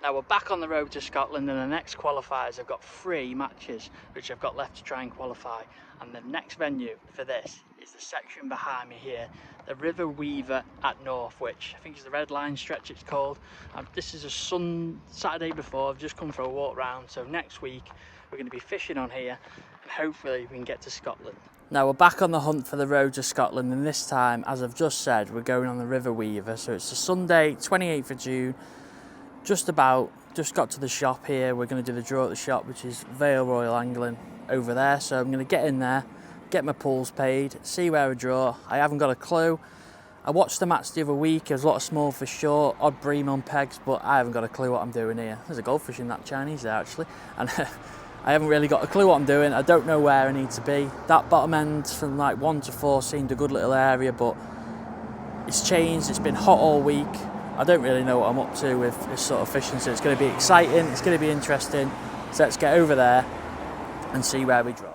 Now we're back on the road to Scotland, and the next qualifiers, I've got 3 matches which I've got left to try and qualify, and the next venue for this is the section behind me here, the River Weaver at Northwich. I think it's the Red Line stretch it's called. This is a Saturday before, I've just come for a walk round, so next week we're going to be fishing on here and hopefully we can get to Scotland. Now we're back on the hunt for the road to Scotland, and this time, as I've just said, we're going on the River Weaver. So it's a Sunday, 28th of June. Just got to the shop here. We're going to do the draw at the shop, which is Vale Royal Angling over there. So I'm going to get in there, get my pools paid, see where I draw. I haven't got a clue. I watched the match the other week. There's a lot of small fish short, odd bream on pegs, but I haven't got a clue what I'm doing here. There's a goldfish in that Chinese there actually, and I haven't really got a clue what I'm doing. I don't know where I need to be. That bottom end from like 1 to 4 seemed a good little area, but it's changed. It's been hot all week. I don't really know what I'm up to with this sort of fishing, so it's going to be exciting, it's going to be interesting. So let's get over there and see where we draw.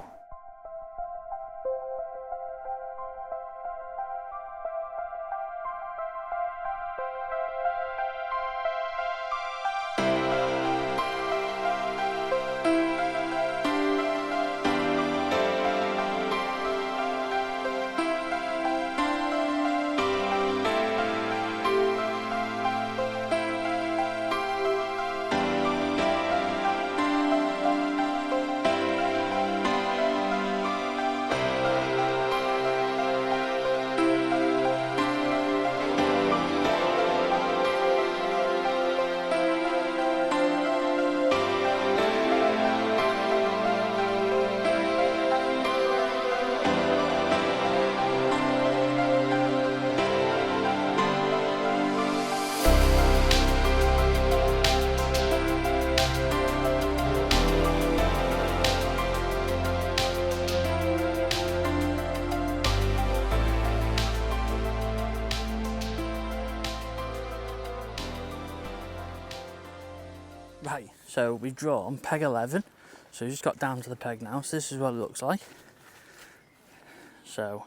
Right, so we've drawn peg 11, so we just got down to the peg now, so this is what it looks like. So,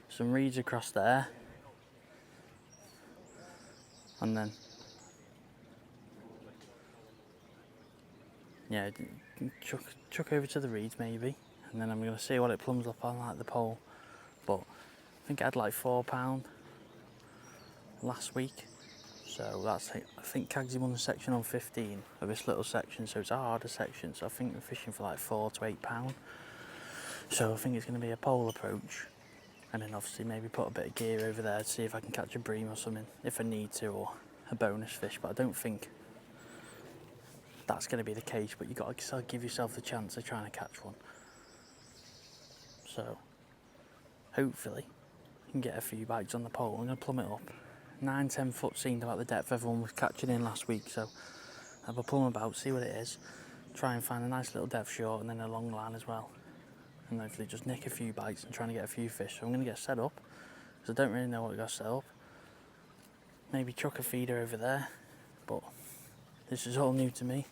some reeds across there, and then, yeah, chuck over to the reeds maybe, and then I'm going to see what it plums up on like the pole, but I think I had like £4 last week. So that's, I think Cagsy won the section on 15 of this little section, so it's a harder section, so I think we're fishing for like £4 to £8. So I think it's going to be a pole approach, and then obviously maybe put a bit of gear over there to see if I can catch a bream or something, if I need to, or a bonus fish, but I don't think that's going to be the case, but you've got to sort of give yourself the chance of trying to catch one. So hopefully you can get a few bites on the pole. I'm going to plumb it up. 9-10 foot seemed about the depth everyone was catching in last week, so have a plumb about, see what it is, try and find a nice little depth short and then a long line as well, and hopefully just nick a few bites and trying to get a few fish. So I'm going to get set up because I don't really know what I got set up. Maybe chuck a feeder over there, but this is all new to me.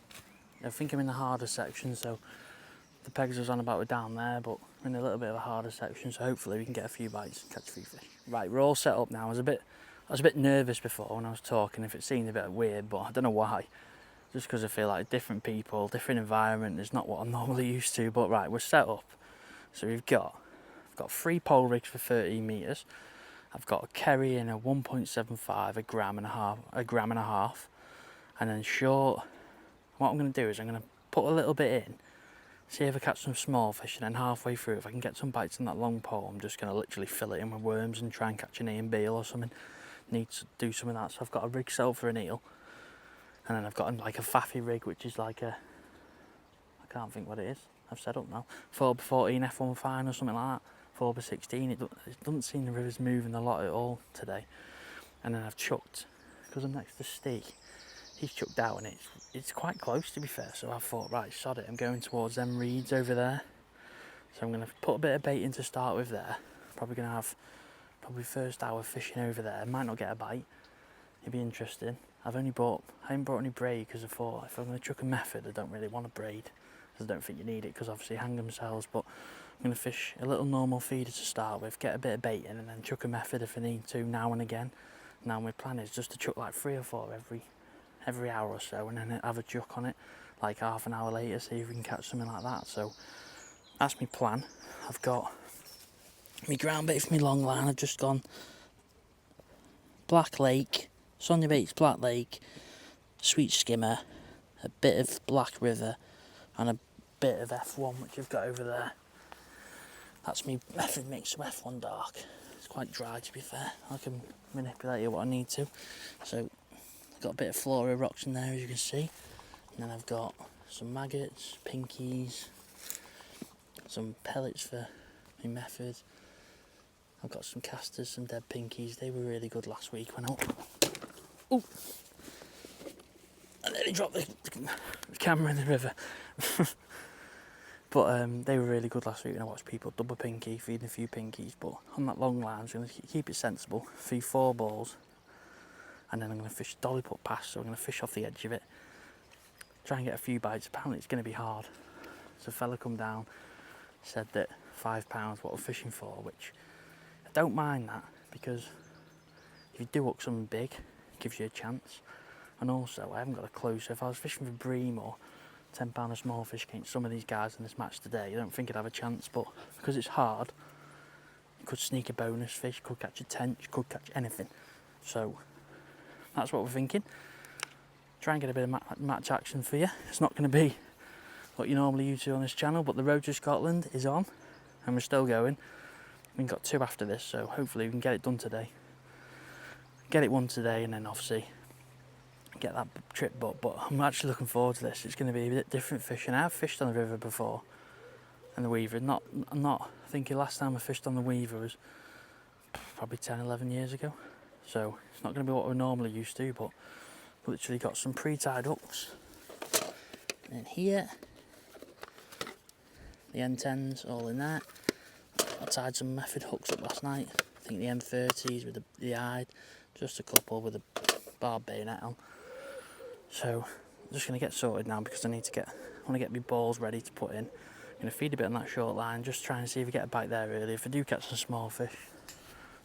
I think I'm in the harder section, so the pegs I was on about were down there, but we're in a little bit of a harder section, so hopefully we can get a few bites and catch a few fish. Right, we're all set up now. I was a bit nervous before when I was talking, if it seemed a bit weird, but I don't know why. Just because I feel like different people, different environment is not what I'm normally used to. But right, we're set up. So I've got 3 pole rigs for 13 metres. I've got a Kerry in a 1.75, a gram and a half. And then short, what I'm going to do is I'm going to put a little bit in, see if I catch some small fish, and then halfway through, if I can get some bites on that long pole, I'm just going to literally fill it in with worms and try and catch an eel and bail or something. Need to do some of that, so I've got a rig set up for an eel, and then I've got like a faffy rig, which is like a, I can't think what it is, I've set up now, 4x14 F1 fine or something like that, 4x16, it doesn't seem the river's moving a lot at all today. And then I've chucked, because I'm next to Steve, he's chucked out, and it's quite close to be fair, so I thought, right, sod it, I'm going towards them reeds over there, so I'm going to put a bit of bait in to start with there. Probably going to have first hour fishing over there. Might not get a bite. It'd be interesting. I haven't brought any braid because I thought if I'm going to chuck a method, I don't really want a braid, because I don't think you need it, because obviously hang themselves. But I'm going to fish a little normal feeder to start with, get a bit of bait in, and then chuck a method if I need to now and again. Now my plan is just to chuck like 3 or 4 every hour or so, and then have a chuck on it like half an hour later, see if we can catch something like that. So that's my plan. I've got my ground bait for my long line. I've just gone Black Lake, Sonia Bates Black Lake, Sweet Skimmer, a bit of Black River, and a bit of F1, which I've got over there. That's my method mix of F1 Dark. It's quite dry, to be fair. I can manipulate it what I need to. So I've got a bit of Flora rocks in there, as you can see. And then I've got some maggots, pinkies, some pellets for my method. I've got some casters, some dead pinkies. They were really good last week when I... Ooh! I nearly dropped the camera in the river. But they were really good last week when I watched people dub a pinky, feeding a few pinkies. But on that long line, I'm going to keep it sensible, feed 4 balls, and then I'm going to fish dolly put past, so I'm going to fish off the edge of it, try and get a few bites. Apparently it's going to be hard. So a fella come down, said that £5 what we're fishing for, which I don't mind that, because if you do hook something big, it gives you a chance. And also, I haven't got a clue, so if I was fishing for bream or £10 a small fish against some of these guys in this match today, I don't think I'd have a chance, but because it's hard, you could sneak a bonus fish, you could catch a tench, you could catch anything. So that's what we're thinking. Try and get a bit of match action for you. It's not going to be what you normally used to on this channel, but the Road to Scotland is on, and we're still going. We've got 2 after this, so hopefully we can get it done today. Get it won today, and then obviously get that trip booked. But I'm actually looking forward to this. It's going to be a bit different fishing. I have fished on the river before, and the Weaver. I'm not thinking last time I fished on the Weaver was probably 10, 11 years ago. So it's not going to be what we're normally used to, but we've literally got some pre-tied hooks. And then here, the N10s all in there. I tied some method hooks up last night. I think the M30s with the hide, just a couple with a barb bayonet on. So I'm just going to get sorted now, because I want to get my balls ready to put in. I'm going to feed a bit on that short line, just try and see if we get a bite there early. If I do catch some small fish,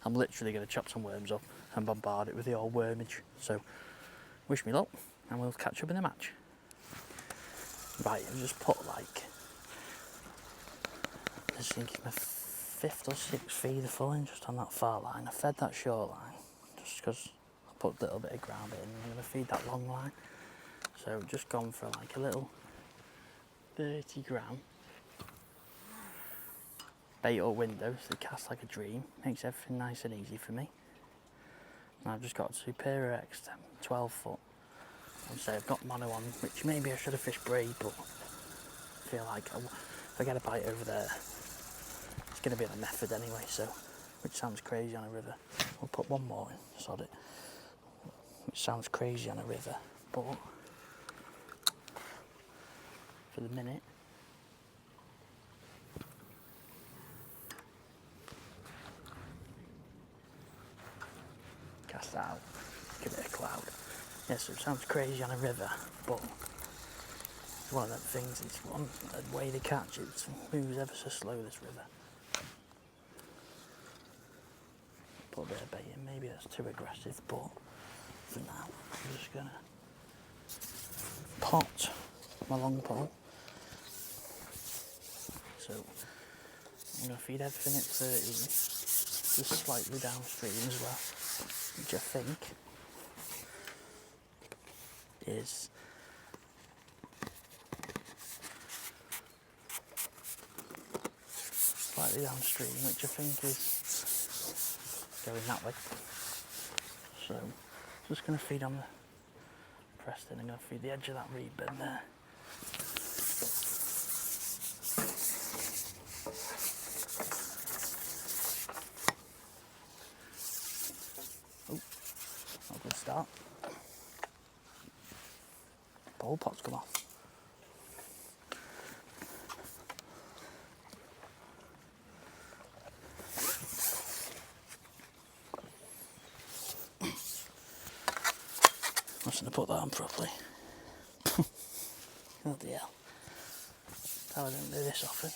I'm literally going to chop some worms up and bombard it with the old wormage. So wish me luck, and we'll catch up in the match. Right, I've just put I think it's my 5th or 6th feeder full in just on that far line. I fed that short line just because I put a little bit of ground in, and I'm going to feed that long line. So just gone for like a little 30 gram bait or window, so they cast like a dream, makes everything nice and easy for me. And I've just got Superior X 12 foot. I'd say I've got mono on, which maybe I should have fished braid, but I feel like if I get a bite over there, it's going to be on a method anyway, so, which sounds crazy on a river. We'll put one more in, sod it. Which sounds crazy on a river, but for the minute, cast that out, give it a cloud. Yes, so it sounds crazy on a river, but it's one of them things, it's one way to catch it. It moves ever so slow, this river. Put a bit of bait in, maybe that's too aggressive, but for now, I'm just gonna pot my long pole. So I'm gonna feed everything at 13, just slightly downstream as well, which I think is slightly downstream, which I think is going that way. So just going to feed on the Preston. I'm going to feed the edge of that reed bed there. Oh, not a good start. Pole pot's come off. Mustn't have put that on properly. Bloody hell. I don't do this often.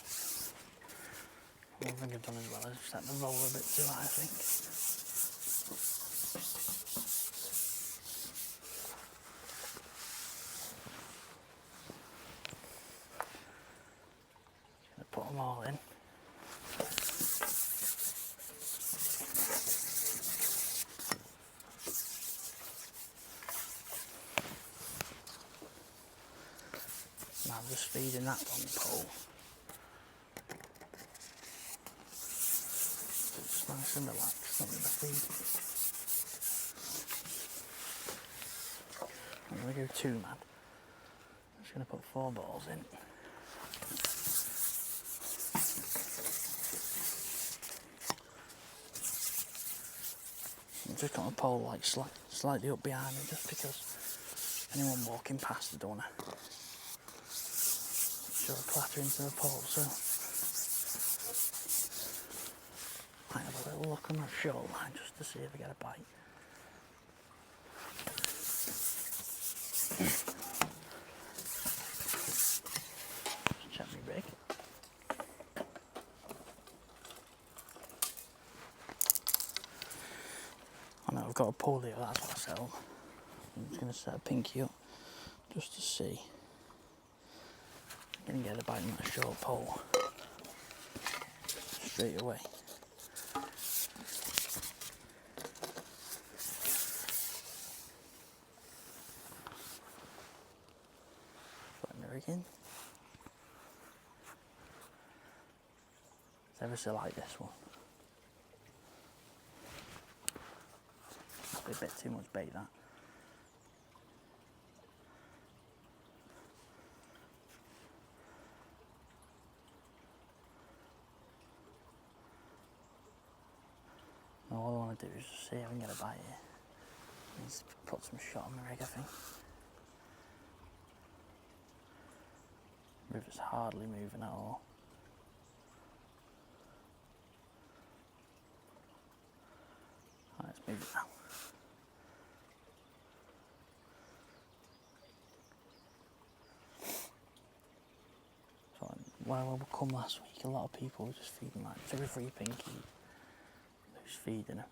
One thing I've done as well is set the roller a bit too high, I think. Now I'm just feeding that long pole. It's nice and relaxed, not going to feed. I'm going to go 2 man. I'm just going to put 4 balls in. I've just got my pole like slightly up behind me just because anyone walking past, I don't want to sort of clatter into the pole, so might have a little look on that shoreline just to see if I get a bite. Just check my rig. I know I've got a pole here, that's what I sell. I'm just going to set a pinky up just to see. I'm going to get a bite on that short pole straight away. Putting the rig in. It's ever so like this one. Probably a bit too much bait that. Now all I want to do is just see if I can get a bite here. I need to put some shot on the rig, I think. River's hardly moving at all. Right, let's move it now. So where I come last week, a lot of people were just feeding like 2 or 3 pinky. Who's feeding them?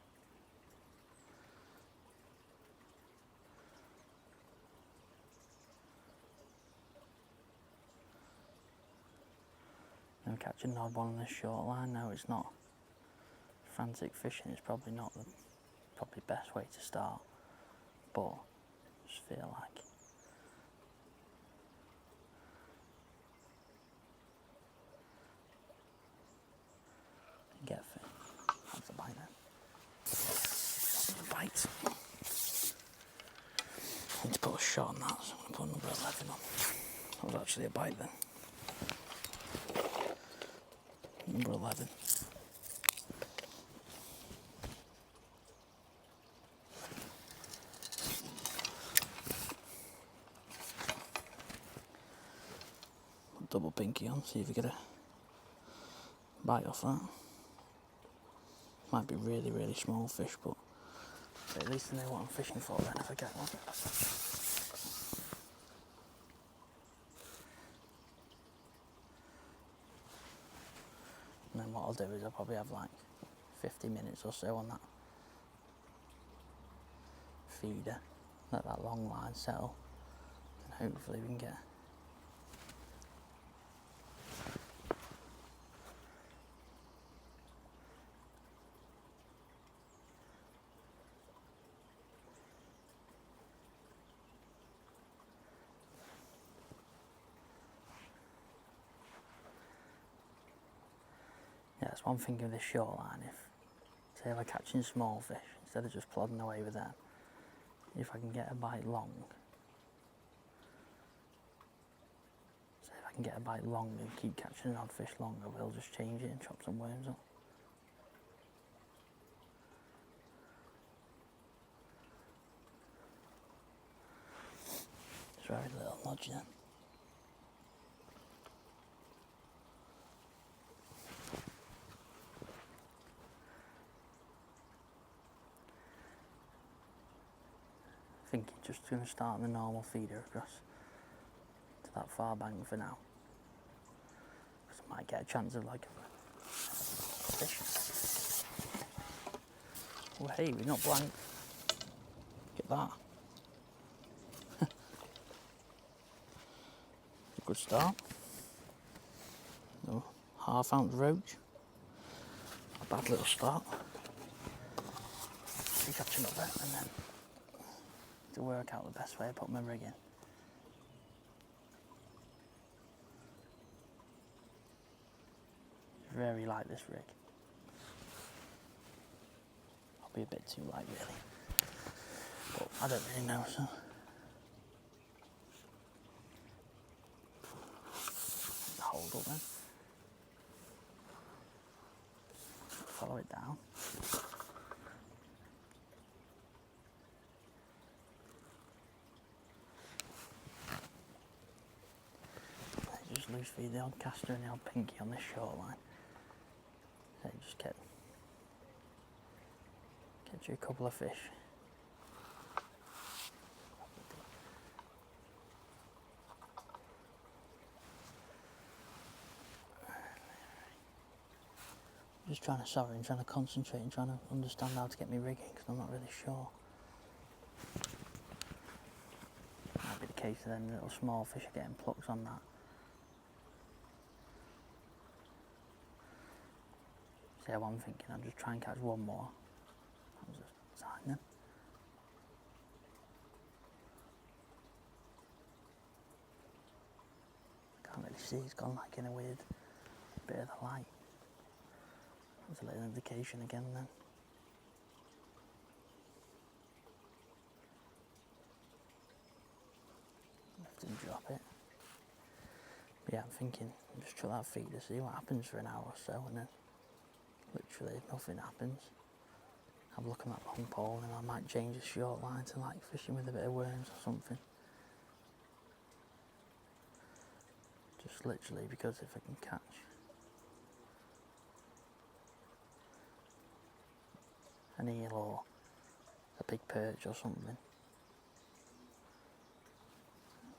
I'm catching an odd one on this short line now. It's not frantic fishing. It's probably not the best way to start, but I just feel like get fit. That's the bite then. That's the bite. I need to put a shot on that, so I'm going to put number 11 on. That was actually a bite then. Number 11. Double pinky on, see if we get a bite off that. Might be really, really small fish, but at least I know what I'm fishing for then if I get one. And then what I'll do is I'll probably have like 50 minutes or so on that feeder, let that long line settle, and hopefully we can get that's one thing of this shoreline. Say if I'm catching small fish, instead of just plodding away with them, if I can get a bite long, say if I can get a bite long and keep catching an odd fish long, I will just change it and chop some worms up. Just very little nudge then. I think you're just going to start on the normal feeder across to that far bank for now, because I might get a chance of like a fish. Oh hey, we're not blank. Get that. Good start. No, half-ounce roach. A bad little start. Keep catching up there and then to work out the best way to put my rig in. very light, this rig. I'll be a bit too light really, but I don't really know, so. Hold up then. Follow it down. Just loose feed the odd caster and the odd pinky on this short line. So just get you a couple of fish. Just trying to concentrate and trying to understand how to get me rigging because I'm not really sure. Might be the case of them little small fish are getting plucked on that. See how I'm thinking, I'll just try and catch one more. I'll just sign them. Can't really see, it's gone like in a weird bit of the light. That's a little indication again then. Lift and drop it. But yeah, I'm thinking, I'll just chuck that feed to see what happens for an hour or so, and then literally if nothing happens, have a look at that long pole and I might change the short line to like fishing with a bit of worms or something. Just literally because if I can catch an eel or a big perch or something,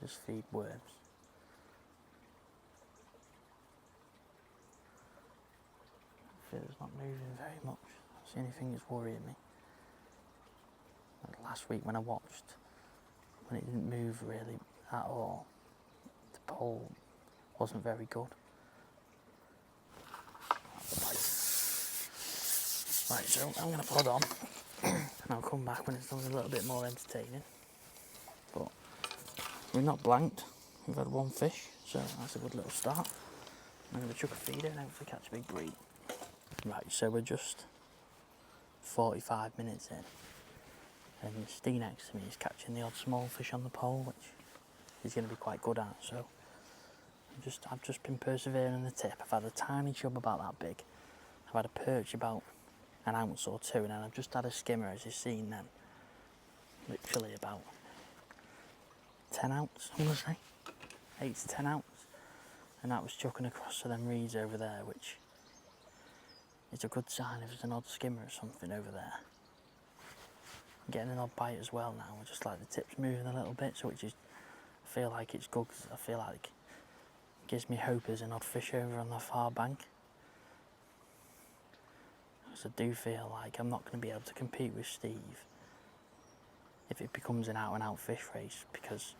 just feed worms. I feel it's not moving very much. That's the only thing that's worrying me. Like last week when I watched, when it didn't move really at all, the pole wasn't very good. Right, so I'm going to plod on and I'll come back when it's something a little bit more entertaining. But we're not blanked, we've had one fish, so that's a good little start. I'm going to chuck a feeder and hopefully catch a big breed. Right, so we're just 45 minutes in and Steve next to me is catching the odd small fish on the pole, which he's going to be quite good at, so I've just been persevering in the tip. I've had a tiny chub about that big. I've had a perch about an ounce or two, and then I've just had a skimmer, as you've seen then, literally about 10 ounce, I'm going to say, 8 to 10 ounce, and that was chucking across to them reeds over there, which is a good sign if there's an odd skimmer or something over there. I'm getting an odd bite as well now, just like the tip's moving a little bit, so which is, I feel like it's good, because I feel like it gives me hope there's an odd fish over on the far bank. I do feel like I'm not going to be able to compete with Steve if it becomes an out and out fish race, because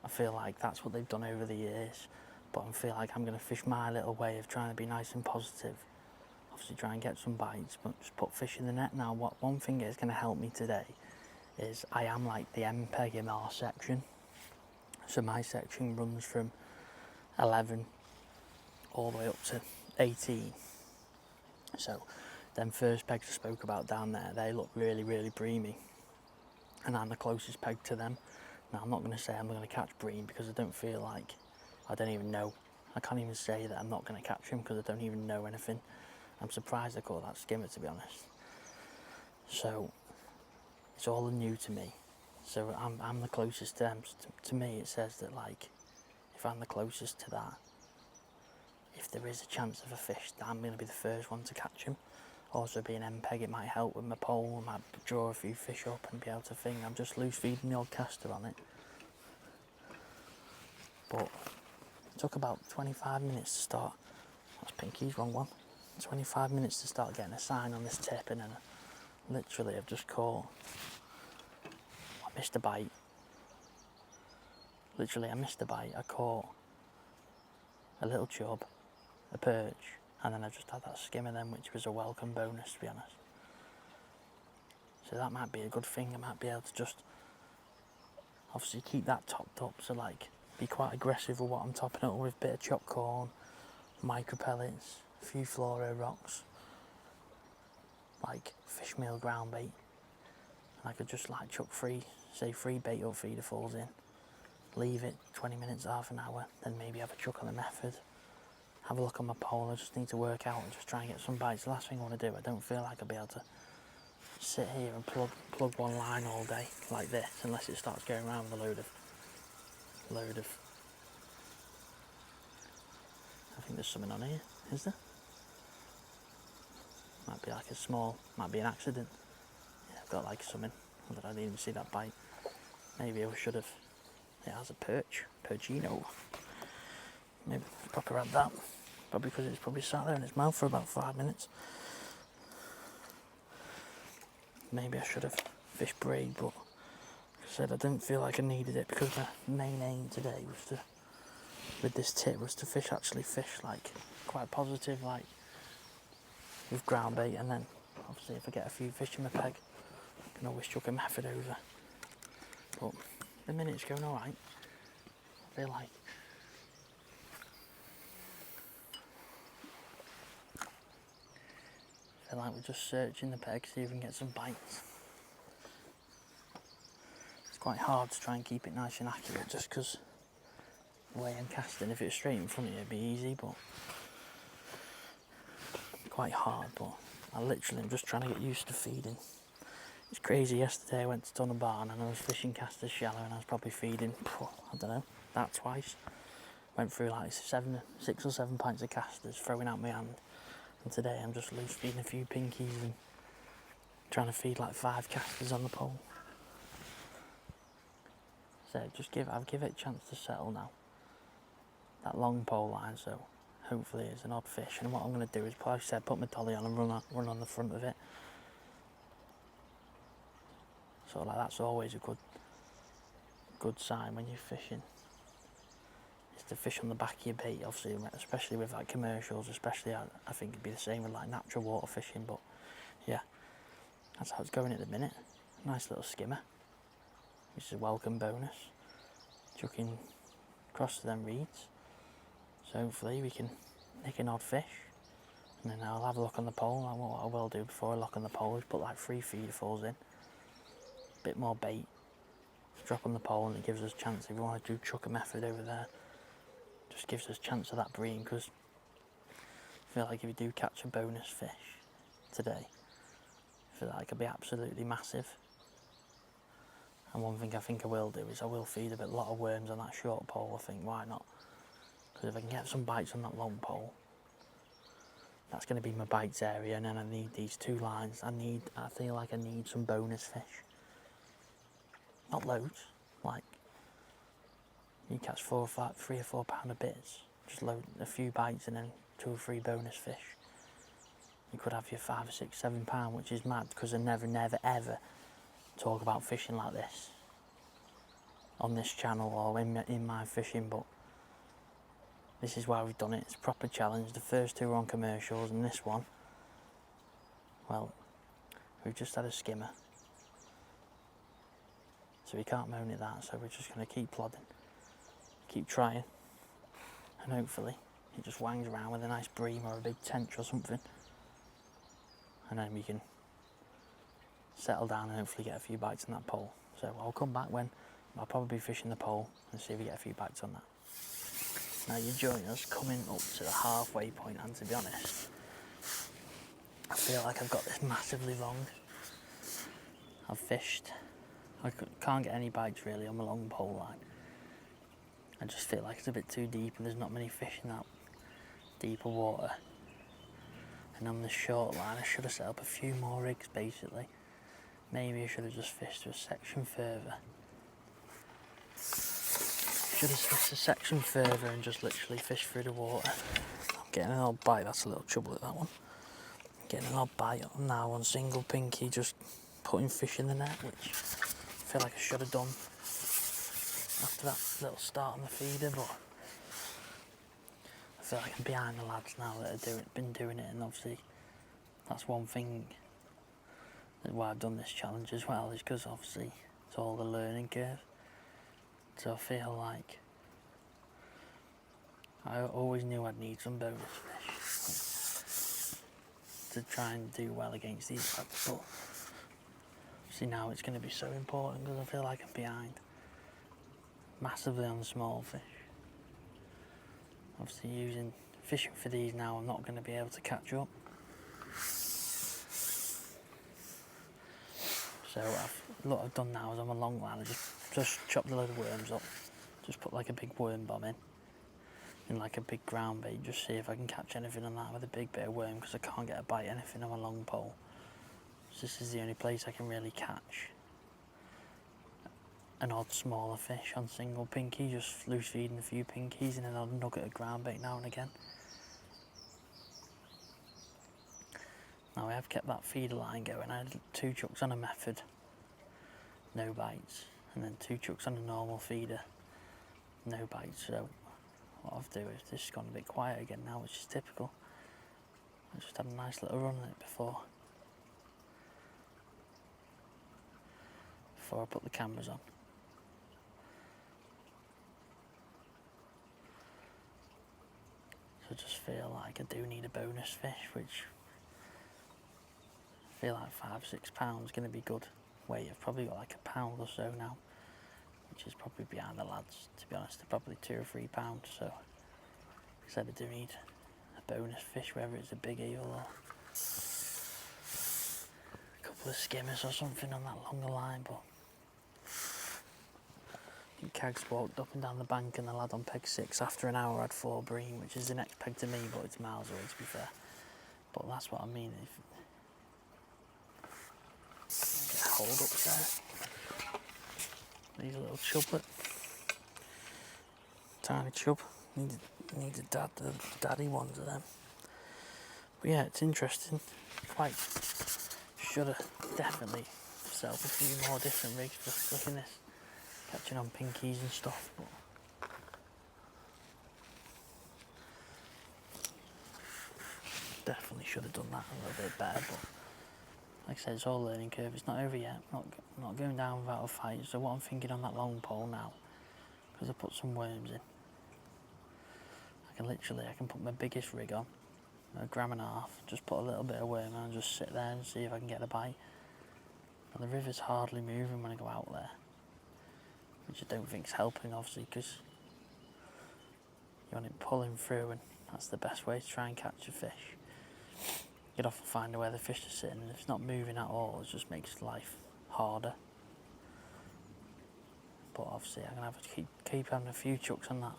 I feel like that's what they've done over the years, but I feel like I'm going to fish my little way of trying to be nice and positive, obviously try and get some bites, but just put fish in the net. Now one thing that is going to help me today is I am like the MPEG in our section, so my section runs from 11 all the way up to 18. So them first pegs I spoke about down there, they look really, really breamy, and I'm the closest peg to them. Now I'm not going to say I'm going to catch bream because I don't feel like, I don't even know, I can't even say that I'm not going to catch him because I don't even know anything. I'm surprised I caught that skimmer, to be honest. So it's all new to me. So I'm the closest to them. To me it says that like, if I'm the closest to that, if there is a chance of a fish, I'm going to be the first one to catch him. Also being MPEG, it might help with my pole, I might draw a few fish up and be able to think. I'm just loose feeding the old caster on it. But it took about 25 minutes to start. That's Pinky's, wrong one. 25 minutes to start getting a sign on this tip, and then literally I've just caught, I missed a bite. Literally I missed a bite. I caught a little chub, a perch, and then I just had that skimmer then, which was a welcome bonus, to be honest. So that might be a good thing. I might be able to just obviously keep that topped up, so like be quite aggressive with what I'm topping up with, bit of chopped corn, micro pellets, a few fluoro rocks, like fish meal ground bait. And I could just like chuck free bait or feeder falls in, leave it 20 minutes, half an hour, then maybe have a chuck on the method, have a look on my pole. I just need to work out and just try and get some bites. The last thing I want to do, I don't feel like I'll be able to sit here and plug one line all day like this unless it starts going around with a load of I think there's something on here, is there? Might be like might be an accident. Yeah, I've got like something that I didn't even see that bite. Maybe I should have. It has a perchino. Maybe proper had that. Probably because it's probably sat there in its mouth for about 5 minutes. Maybe I should have fished braid, but like I said, I didn't feel like I needed it because my main aim today was with this tip was to fish like quite positive, like with ground bait, and then obviously if I get a few fish in my peg, I can always chuck a method over. But the minute's going alright. I feel like we're just searching the peg, see if we can get some bites. It's quite hard to try and keep it nice and accurate just because the way I'm casting. If it was straight in front of you it'd be easy, but quite hard. But I literally am just trying to get used to feeding. It's crazy. Yesterday I went to Tunnel Barn and I was fishing casters shallow and I was probably feeding, I don't know, that twice. Went through like 6 or 7 pints of casters, throwing out my hand. And today I'm just loose feeding a few pinkies and trying to feed like 5 casters on the pole. So I'll give it a chance to settle now. That long pole line, so hopefully it's an odd fish. And what I'm going to do is, like I said, put my dolly on and run on the front of it. So like that's always a good sign when you're fishing. Is to fish on the back of your bait, obviously, especially with like commercials, especially I think it'd be the same with like natural water fishing, but yeah, that's how it's going at the minute. Nice little skimmer, which is a welcome bonus. Chucking across to them reeds. So hopefully we can nick an odd fish. And then I'll have a look on the pole. And what I will do before I lock on the pole is put like 3 feeder falls in. Bit more bait. Drop on the pole and it gives us a chance. If we want to do chuck a method over there, just gives us a chance of that bream, because I feel like if you do catch a bonus fish today, I feel like it'll be absolutely massive. And one thing I think I will do is I will feed a lot of worms on that short pole. I think, why not? Because if I can get some bites on that long pole, that's going to be my bites area, and then I need these 2 lines. I feel like I need some bonus fish. Not loads, like you catch 3 or 4 pound of bits, just load a few bites and then 2 or 3 bonus fish. You could have your 5 or 6, 7 pound, which is mad because I never ever talk about fishing like this on this channel or in my fishing, but this is why we've done it. It's a proper challenge. The first 2 were on commercials, and this one, well, we've just had a skimmer, so we can't moan at that. So we're just going to keep plodding, keep trying, and hopefully it just wangs around with a nice bream or a big tench or something, and then we can settle down and hopefully get a few bites on that pole. So I'll come back when I'll probably be fishing the pole and see if we get a few bites on that. Now you join us coming up to the halfway point, and to be honest, I feel like I've got this massively long. I've fished, I can't get any bites really on my long pole line. I just feel like it's a bit too deep and there's not many fish in that deeper water. And on the short line I should have set up a few more rigs basically. Maybe I should have just fished to a section further. Should have fished a section further and just literally fished through the water. I'm getting an odd bite, that's a little trouble at that one. Getting an odd bite now on single pinky, just putting fish in the net, which I feel like I should have done after that little start on the feeder, but I feel like I'm behind the lads now that have been doing it, and obviously that's one thing that's why I've done this challenge as well, is because obviously it's all the learning curve. So I feel like I always knew I'd need some bonus fish to try and do well against these lads, but see now it's going to be so important because I feel like I'm behind massively on the small fish. Obviously fishing for these now, I'm not going to be able to catch up. So what I've done now is on a long line, I just chopped a load of worms up, just put like a big worm bomb in like a big ground bait, just see if I can catch anything on that with a big bit of worm, because I can't get a bite anything on a long pole. So this is the only place I can really catch an odd smaller fish on single pinky, just loose feeding a few pinkies and an odd nugget of ground bait now and again. Now I have kept that feeder line going. I had 2 chucks on a method, no bites, and then 2 chucks on a normal feeder, no bites. So what I'll do is, this has gone a bit quiet again now, which is typical. I just had a nice little run on it before I put the cameras on. So I just feel like I do need a bonus fish, which I feel like £5-6 is going to be good weight. I've probably got like a pound or so now, which is probably behind the lads, to be honest. They're probably £2 or £3, so like I said, I do need a bonus fish, whether it's a big eel or a couple of skimmers or something on that longer line. But I think Cags walked up and down the bank, and the lad on peg 6 after an hour had 4 bream, which is the next peg to me, but it's miles away to be fair. But that's what I mean. Get a hold up there. These little chublet, tiny chub. Need the daddy ones of them. But yeah, it's interesting. Should have definitely set up a few more different rigs. Just look at this, catching on pinkies and stuff. But definitely should have done that a little bit better. But like I said, it's all learning curve. It's not over yet. Not going down without a fight. So what I'm thinking on that long pole now, because I put some worms in, I can put my biggest rig on, a gram and a half, just put a little bit of worm on and just sit there and see if I can get a bite. Now the river's hardly moving when I go out there, which I don't think is helping, obviously, because you want it pulling through, and that's the best way to try and catch a fish. You'd often find where the fish are sitting, and if it's not moving at all, it just makes life harder. But obviously I'm going to have to keep having a few chucks on that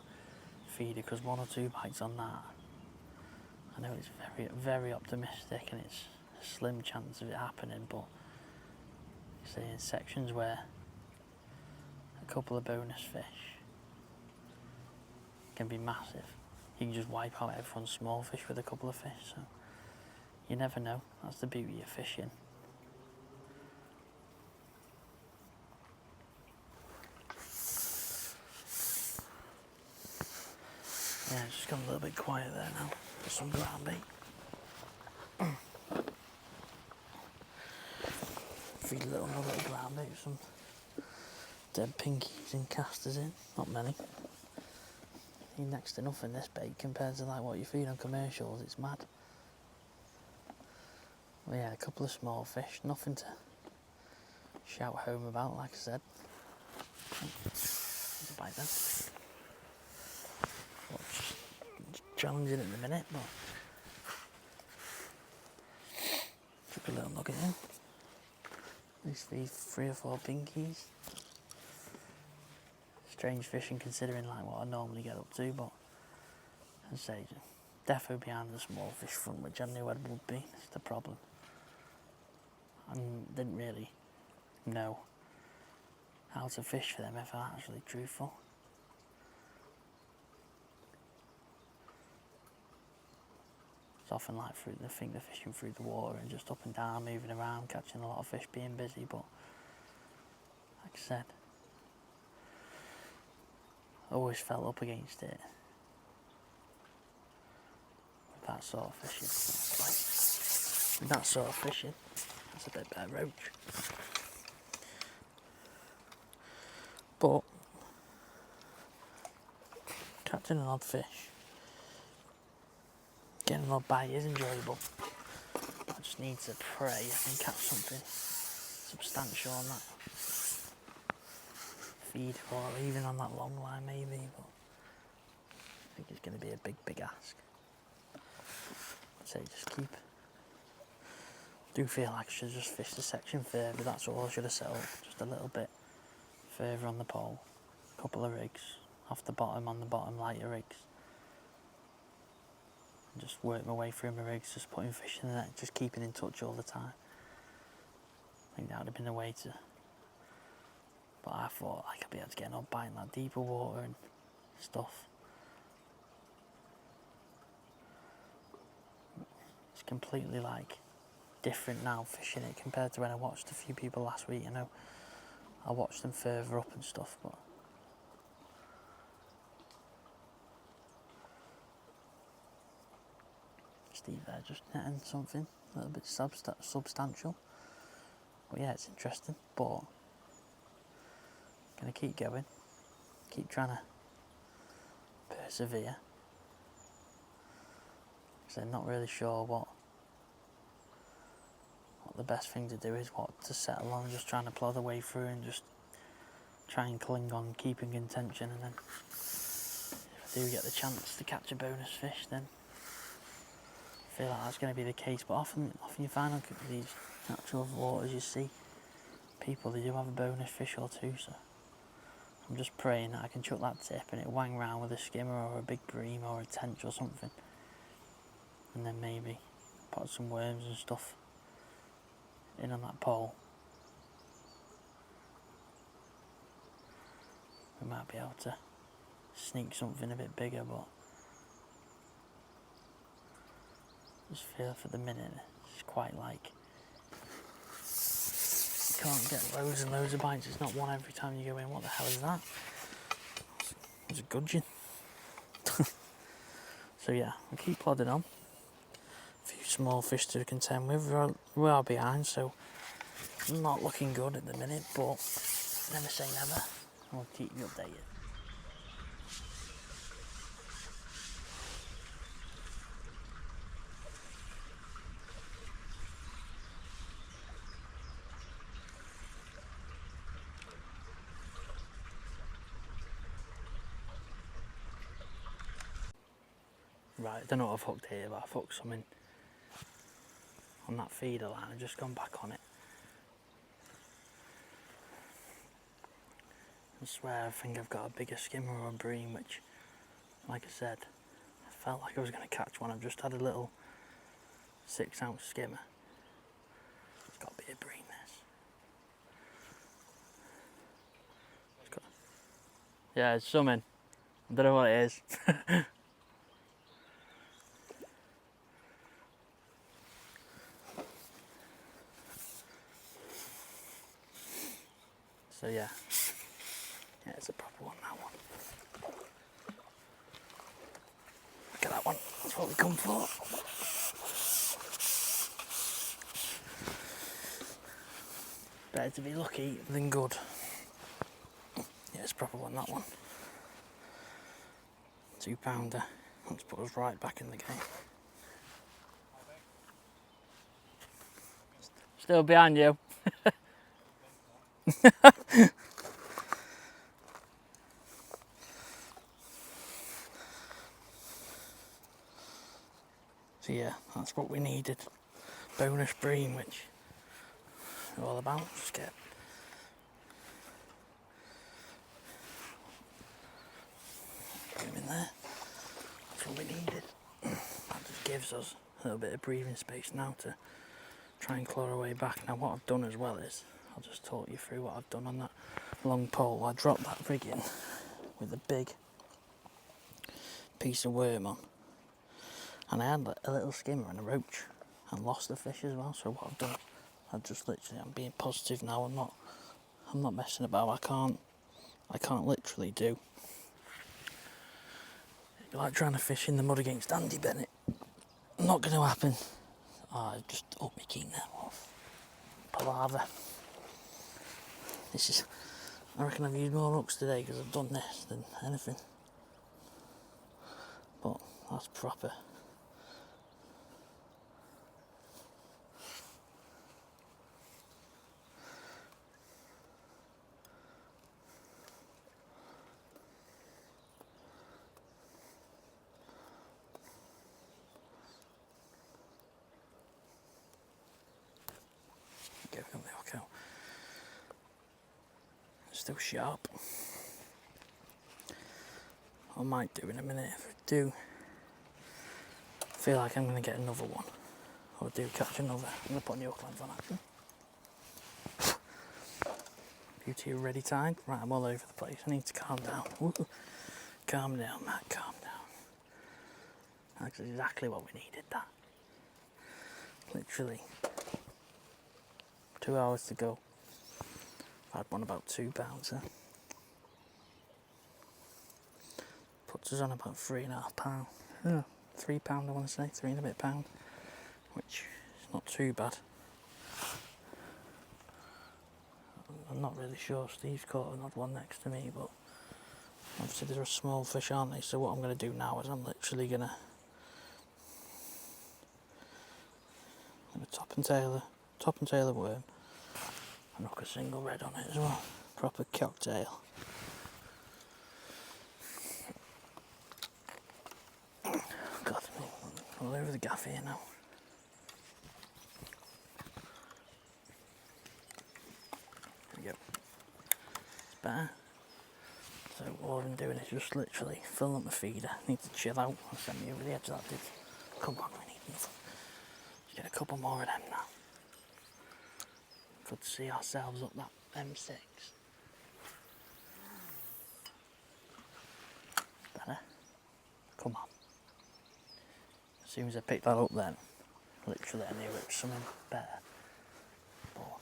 feeder, because 1 or 2 bites on that, I know it's very, very optimistic and it's a slim chance of it happening, but say in sections where a couple of bonus fish can be massive, you can just wipe out everyone's small fish with a couple of fish. So you never know. That's the beauty of fishing. Yeah, it's just gone a little bit quiet there now. Got some ground bait. Feed a little nugget of ground bait with some dead pinkies and casters in. Not many. You need next to nothing this bait compared to like what you feed on commercials. It's mad. Well, yeah, a couple of small fish. Nothing to shout home about, like I said. There's a bite then. Challenging at the minute, but took a little nugget in. At least these 3 or 4 pinkies. Strange fishing considering like what I normally get up to, but as I say, defo behind the small fish front, which I knew I would be. That's the problem. I didn't really know how to fish for them, if I'm actually truthful. It's often like they're fishing through the water and just up and down, moving around, catching a lot of fish, being busy, but like I said, I always felt up against it with that sort of fishing. With that sort of fishing, that's a bit better roach. But catching an odd fish Getting a bite is enjoyable. I just need to pray I can catch something substantial on that feed, or even on that long line maybe, but I think it's going to be a big ask. I'd say just keep. Do feel like I should just fish the section further, that's all I should have set up, just a little bit further on the pole, a couple of rigs off the bottom, on the bottom lighter rigs, and just work my way through my rigs, just putting fish in the net, just keeping in touch all the time. I think that would have been the way to, but I thought like I'd be able to get an odd bite in that deeper water and stuff. It's completely like different now fishing it compared to when I watched a few people last week. I know I watched them further up and stuff, but Steve there just netting something a little bit substantial. But yeah, it's interesting, but gonna keep going, keep trying to persevere, because I'm not really sure what the best thing to do is, what to settle on, just trying to plod the way through and just try and cling on, keeping in tension, and then if I do get the chance to catch a bonus fish, then I feel like that's going to be the case. But often you find on these natural waters, you see people, they do have a bonus fish or two, so I'm just praying that I can chuck that tip and it wang round with a skimmer or a big bream or a tench or something, and then maybe put some worms and stuff in on that pole. We might be able to sneak something a bit bigger, but I just feel for the minute it's quite like you can't get loads and loads of bites. It's not one every time you go in. What the hell is that? It's a gudgeon. So yeah, I'll keep plodding on. A few small fish to contend with. We are behind, so not looking good at the minute, but never say never. I'll keep you updated. Right, I don't know what I've hooked here, but I've hooked something on that feeder line. I've just gone back on it. I swear I think I've got a bigger skimmer or a bream, which, like I said, I felt like I was going to catch one. I've just had a little 6-ounce skimmer. It's got to be a bream, this. Yeah, it's something. I don't know what it is. So yeah, it's a proper one, that one. Look at that one, that's what we come for. Better to be lucky than good. Yeah, it's a proper one, that one. 2-pounder, let's put us right back in the game. Still behind you. So yeah, that's what we needed. Bonus bream, which we're all about. Just get bream in there. That's what we needed. That just gives us a little bit of breathing space now to try and claw our way back. Now what I've done as well is, I'll just talk you through what I've done on that long pole. I dropped that rig in with a big piece of worm on, and I had a little skimmer and a roach and lost the fish as well. So what I've done, I've just literally, I'm being positive now. I'm not messing about. I can't literally do like trying to fish in the mud against Andy Bennett. Not going to happen. I just up my king there off palaver. This is, I reckon I've used more hooks today because I've done this than anything. But that's proper still sharp. I might do in a minute. If I do feel like I'm going to get another one, or do catch another, I'm going to put new hook length on action. Beauty ready tied. Right, I'm all over the place. I need to calm down. Ooh. Calm down, Matt, calm down. That's exactly what we needed, that. Literally 2 hours to go. I've had one about £2 there. Puts us on about £3.5. Yeah, £3 I want to say, £3 and a bit, which is not too bad. I'm not really sure. Steve's caught another one next to me, but obviously they're a small fish, aren't they? So what I'm going to do now is I'm literally going to top and tail a worm and hook a single red on it as well. Proper cocktail. God, I'm all over the gaff here now. There we go. It's better. So all I'm doing is just literally filling up my feeder. Need to chill out and send me over the edge of that, dude. Come on, we need another. Let's get a couple more of them now. Good to see ourselves up that M6. Better. Come on. As soon as I picked that up then, literally I knew it was something better. But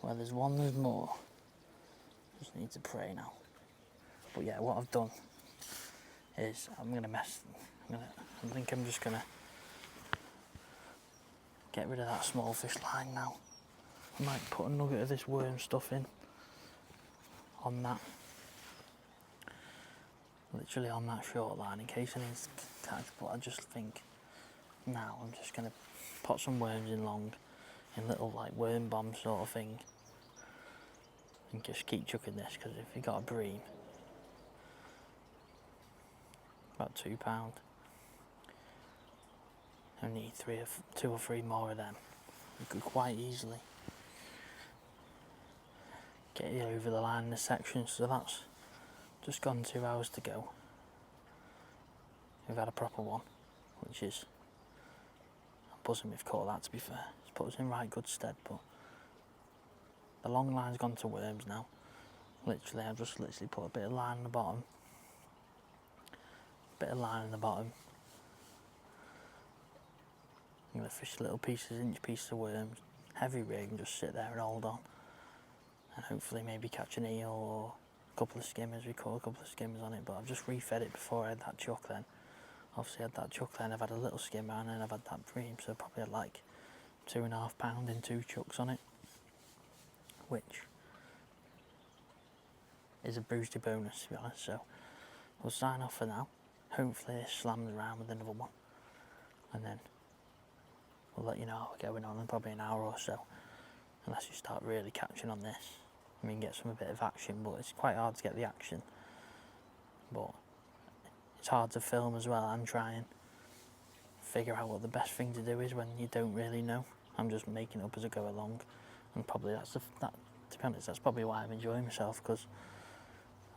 where there's one, there's more. Just need to pray now. But yeah, what I've done is I think I'm just gonna get rid of that small fish line now. I might put a nugget of this worm stuff in on that. Literally on that short line in case I need to catch, but I just think now I'm just going to put some worms in long, in little like worm bomb sort of thing, and just keep chucking this, because if you got a bream, about £2, I need 2 or 3 more of them. You could quite easily get you over the line in this section. So that's just gone 2 hours to go. We've had a proper one, which is, I'm buzzing we've caught that, to be fair. It's put us in right good stead, but the long line's gone to worms now. Literally, I've just put a bit of line on the bottom, I'm going to fish little pieces, inch pieces of worms, heavy rig, and just sit there and hold on. And hopefully maybe catch an eel or a couple of skimmers. We caught a couple of skimmers on it, but I've just refed it before I had that chuck then. Obviously I had that chuck then, I've had a little skimmer, and then I've had that bream, so I probably had like £2.5 in 2 chucks on it, which is a boosty bonus, to be honest. So we'll sign off for now. Hopefully this slams around with another one, and then we'll let you know how we're going on in probably an hour or so, unless you start really catching on this. I mean, get a bit of action, but it's quite hard to get the action. But it's hard to film as well and try and figure out what the best thing to do is when you don't really know. I'm just making it up as I go along, and probably to be honest, that's probably why I'm enjoying myself, because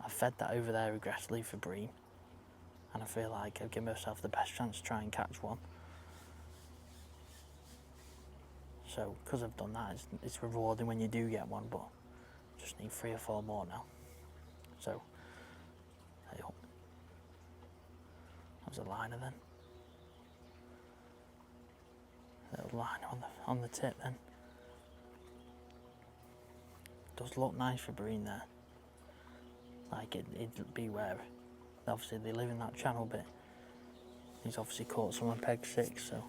I've fed that over there aggressively for bream, and I feel like I've given myself the best chance to try and catch one. So because I've done that, it's rewarding when you do get one, but just need 3 or 4 more now. So hey up. That was a liner then. Little liner on the tip then. Does look nice for bream there. Like it'd be where, obviously they live in that channel bit. He's obviously caught some on peg 6, so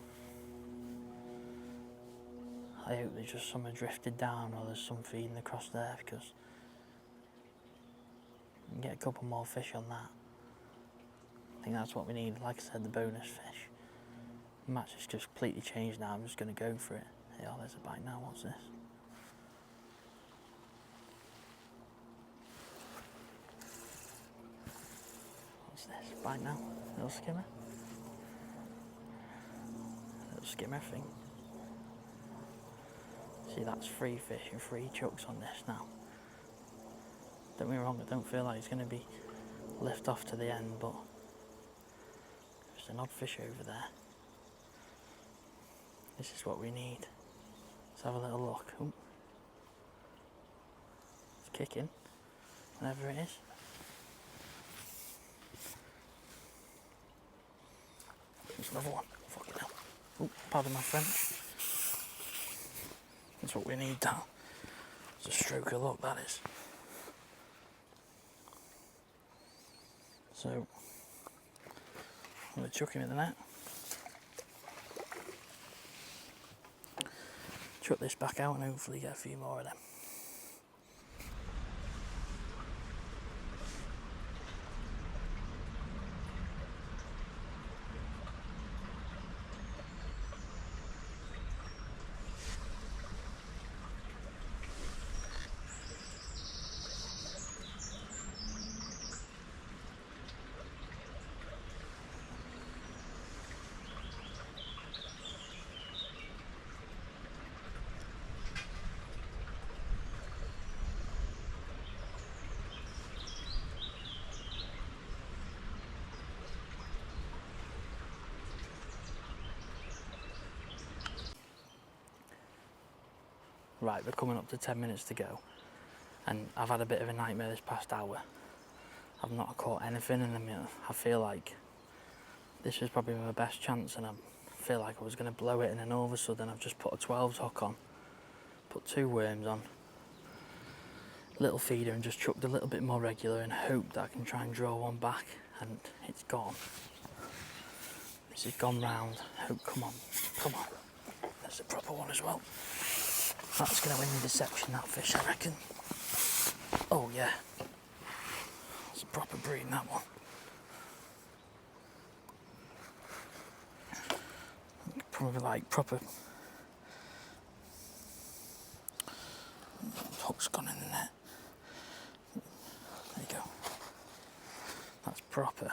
I hope there's just some drifted down, or there's some feeding across there, because we can get a couple more fish on that. I think that's what we need. Like I said, the bonus fish. The match has just completely changed now. I'm just going to go for it. Hey, oh, there's a bite now. What's this? What's this? Bite now? Little skimmer? Little skimmer thing. See, that's 3 fish and 3 chucks on this now. Don't get me wrong, I don't feel like it's going to be lift off to the end, but there's an odd fish over there. This is what we need. Let's have a little look. Ooh. It's kicking, whatever it is. There's another one. Fucking hell. Oh, pardon my French. That's what we need now. It's a stroke of luck, that is. So, I'm going to chuck him in the net. Chuck this back out and hopefully get a few more of them. Right, we're coming up to 10 minutes to go, and I've had a bit of a nightmare this past hour. I've not caught anything, and I feel like this was probably my best chance, and I feel like I was going to blow it, and then all of a sudden I've just put a 12s hook on, put 2 worms on, little feeder, and just chucked a little bit more regular and hope that I can try and draw one back, and it's gone. This has gone round. Oh, come on, come on. There's a proper one as well. That's going to win me the section, that fish, I reckon. Oh yeah, it's a proper breed, that one. Probably like proper. Hook's gone in the net. There you go. That's proper.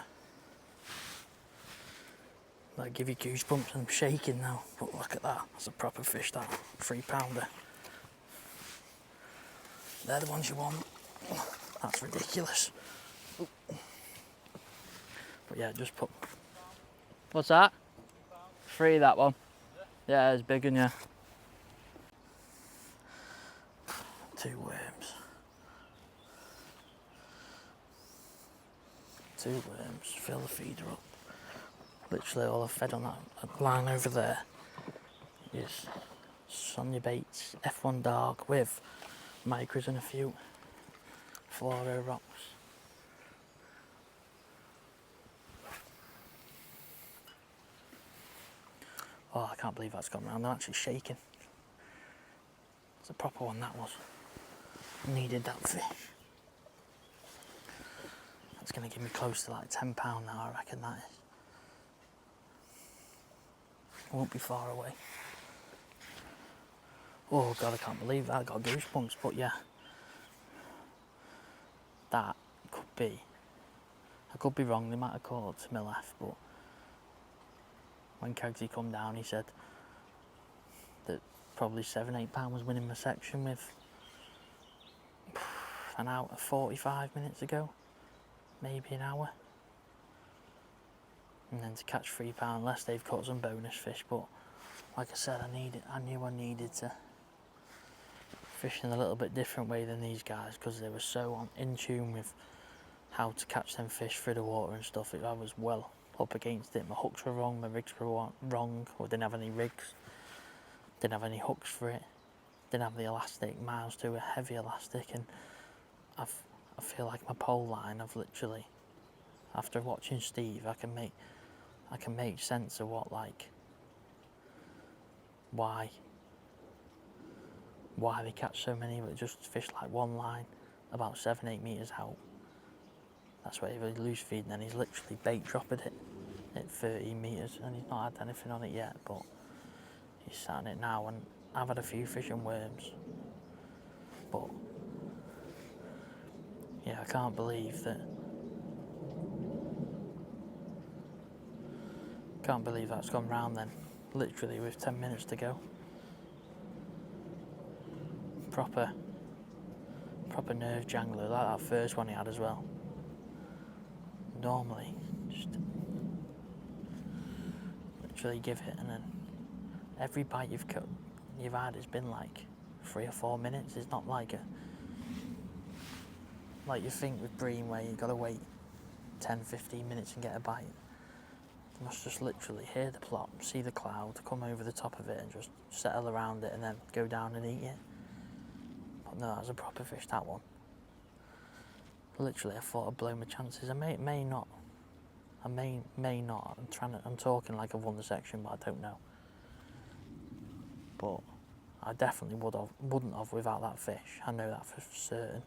That'll give you goosebumps, and I'm shaking now. But look at that. That's a proper fish, that 3-pounder. They're the ones you want. That's ridiculous. Ooh. But yeah, just put. What's that? 3, that one. Yeah, it's big one, yeah. 2 worms. 2 worms. Fill the feeder up. Literally all I've fed on that line over there is Sonia Bates F1 Dark with micros and a few fluoro rocks. Oh, I can't believe that's gone round. I'm actually shaking. It's a proper one, that was. Needed that fish. That's going to give me close to like £10 now, I reckon that is. Won't be far away. Oh God, I can't believe that. I got goosebumps, but yeah. That could be. I could be wrong, they might have called to my left, but when Kegsy come down, he said that probably £7-8 was winning my section with an hour, 45 minutes ago, maybe an hour. And then to catch £3 less, they've caught some bonus fish, but like I said, I knew I needed to fish in a little bit different way than these guys, because they were so in tune with how to catch them fish through the water and stuff. I was well up against it. My hooks were wrong, my rigs were wrong, or didn't have any rigs, didn't have any hooks for it, didn't have the elastic, miles to a heavy elastic, and I feel like my pole line, I've literally, after watching Steve, I can make sense of what, like, why they catch so many, but just fish like one line about 7-8 metres out. That's where he loose feeding, and he's literally bait dropping it at 13 metres, and he's not had anything on it yet, but he's sat on it now, and I've had a few fish and worms, but yeah, I can't believe that's gone round then, literally with 10 minutes to go. Proper proper nerve jangler, like that first one he had as well. Normally, just literally give it, and then every bite you've had has been like 3 or 4 minutes. It's not like you think with bream where you've got to wait 10-15 minutes and get a bite. You must just literally hear the plop, see the cloud, come over the top of it and just settle around it and then go down and eat it. But no, that's a proper fish, that one. Literally, I thought I'd blow my chances. I may not. I may not. I'm talking like I've won the section, but I don't know. But I definitely wouldn't have without that fish. I know that for certain.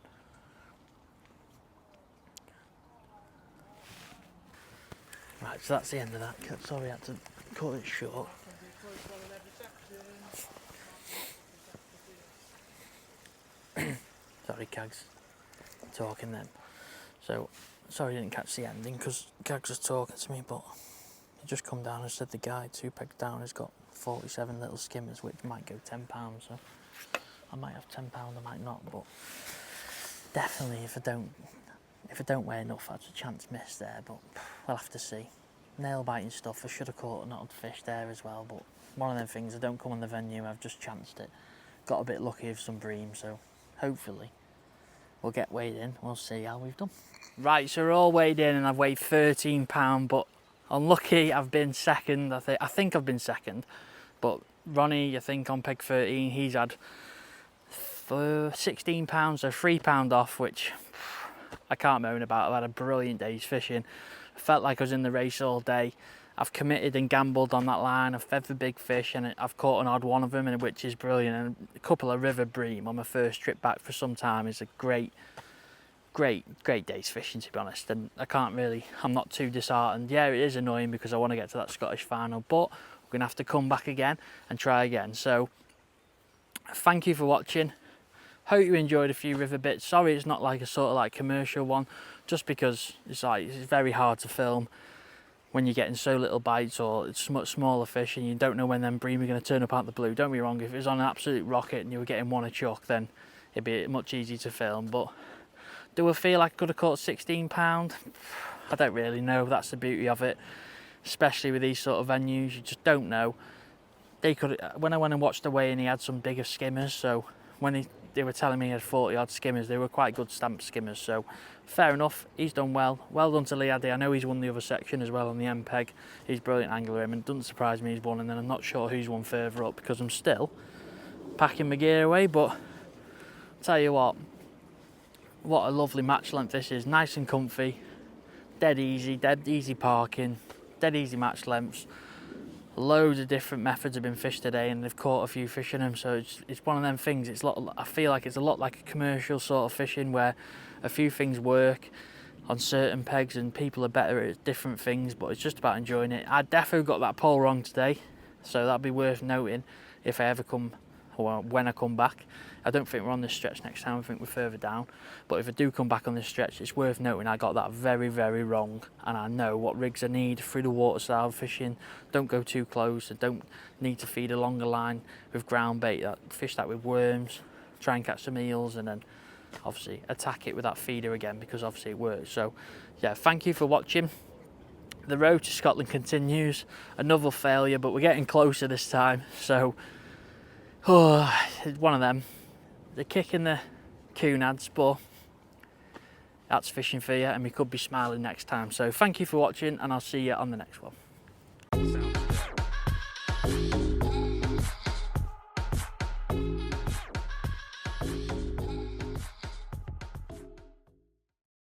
Right, so that's the end of that. Sorry, I had to cut it short. Sorry, Cags. Talking then. So, sorry I didn't catch the ending because Cags was talking to me, but he just come down and said the guy 2 pegs down has got 47 little skimmers, which might go £10. So I might have £10, I might not, but definitely if I don't weigh enough, that's a chance missed there. But we'll have to see. Nail biting stuff. I should have caught another fish there as well, but one of them things. I don't come on the venue. I've just chanced it. Got a bit lucky with some bream, so hopefully we'll get weighed in. We'll see how we've done. Right, so we're all weighed in, and I've weighed £13, but unlucky. I've been second. I think I've been second, but Ronnie, I think on peg 13, he's had £16, so £3 off, which I can't moan about. I've had a brilliant day's fishing. I felt like I was in the race all day. I've committed and gambled on that line. I've fed for big fish, and I've caught an odd one of them, which is brilliant. And a couple of river bream on my first trip back for some time is a great day's fishing, to be honest. And I'm not too disheartened. Yeah, it is annoying because I want to get to that Scottish final, but we're going to have to come back again and try again. So thank you for watching. Hope you enjoyed a few river bits. Sorry it's not like a sort of like commercial one, just because it's very hard to film when you're getting so little bites, or it's much smaller fish and you don't know when them bream are going to turn up out the blue. Don't be wrong, if it was on an absolute rocket and you were getting one a chuck, then it'd be much easier to film. But do I feel like I could have caught £16? I don't really know. That's the beauty of it, especially with these sort of venues. You just don't know. When I went and watched the weigh-in, he had some bigger skimmers, so when they were telling me he had 40 odd skimmers, they were quite good stamp skimmers, so fair enough. He's done well. Well done to Lee Addy. I know he's won the other section as well on the M-peg. He's a brilliant angler, and it doesn't surprise me he's won, and then I'm not sure who's won further up because I'm still packing my gear away. But tell you what a lovely match length this is. Nice and comfy, dead easy parking, dead easy match lengths. Loads of different methods have been fished today, and they've caught a few fish in them, so it's one of them things. I feel like it's a lot like a commercial sort of fishing where a few things work on certain pegs and people are better at different things, but it's just about enjoying it. I definitely got that pole wrong today, so that'd be worth noting if I ever come, or when I come back. I don't think we're on this stretch next time. I think we're further down, but if I do come back on this stretch, it's worth noting I got that very wrong, and I know what rigs I need through the water style fishing. Don't go too close. I don't need to feed a longer line with ground bait. Fish that with worms, try and catch some eels, and then obviously attack it with that feeder again, because obviously it works. So yeah, thank you for watching. The road to Scotland continues. Another failure, but we're getting closer this time, so it's one of them. The kick in the coonads, but that's fishing for you, and we could be smiling next time. So thank you for watching, and I'll see you on the next one.